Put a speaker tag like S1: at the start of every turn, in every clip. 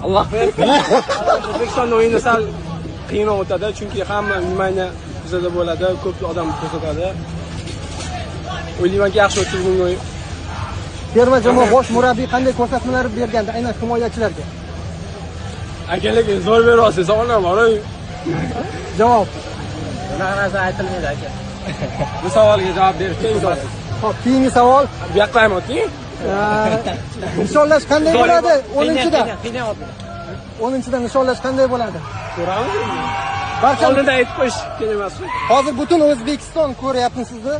S1: Alloh bersin. O'zbekistonda o'yinda sal qiyinroq o'tadi, chunki hamma vнимание bizda bo'ladi, ko'p odam ko'rsatadi. O'ylaymanki, yaxshi o'tadi bugungi o'yin.
S2: Terma jamoa bosh murabbiy qanday ko'rsatmalar bergandi, aynan himoyachilarga?
S1: Akalik zo'r beryapsiz, savollar bor-ku.
S2: Javob.
S1: Bunaqa narsa aytilmaydi aka. Bu savolga javob berishga imkonsiz.
S2: Xo'p, keyingi savol.
S1: Bu yoqqa ham o'ting.
S2: Nishonlash qanday bo'ladi 10-da?
S1: Qiynayapti.
S2: 10-da nishonlash qanday bo'ladi?
S1: Ko'ramiz.
S2: Barcha
S1: Oldinda aytib qo'yish kerak emas.
S2: hozir butun O'zbekiston ko'ryapti sizni.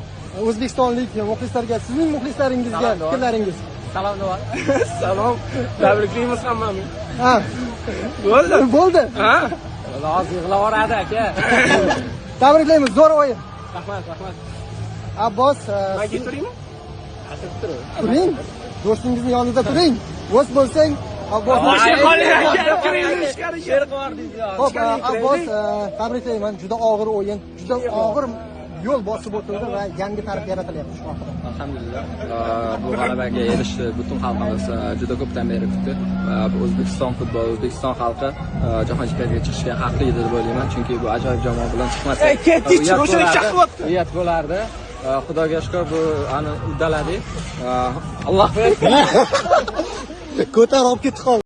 S2: O'zbekistonlik muxlislarga, sizning muxlislaringizga fikrlaringiz.
S1: Salom nima? Salom. Tabriklaymiz hammani.
S2: Ha.
S1: Bo'ldi.
S2: Bo'ldi.
S1: Ha? Hozir yig'lavoradi aka.
S2: Tabriklaymiz, zo'r o'yin.
S1: Rahmat, rahmat.
S2: Abbos,
S1: Men keturaymi?
S2: turing. Do'stingizning yonida turing. Bo'sh bo'lsang, Abbos. Xo'p, Abbos, tabriklayman. Juda og'ir o'yin, juda og'ir yo'l bosib o'tildi va yangi tarix yaratilyapti shu haqida.
S3: Alhamdulillah. Bu g'alabaga erishdi butun xalqimiz juda ko'pdan beri kutdi. O'zbekiston futboli, O'zbekiston xalqi jahon chempionatiga chiqishga haqli edi deb o'ylayman, chunki bu ajoyib jamoa bilan chiqmasak uyat bo'lardi. Xudoga shukr, bu uddaladik. Alloh bersin.
S2: Ko'tarib olib ketdi.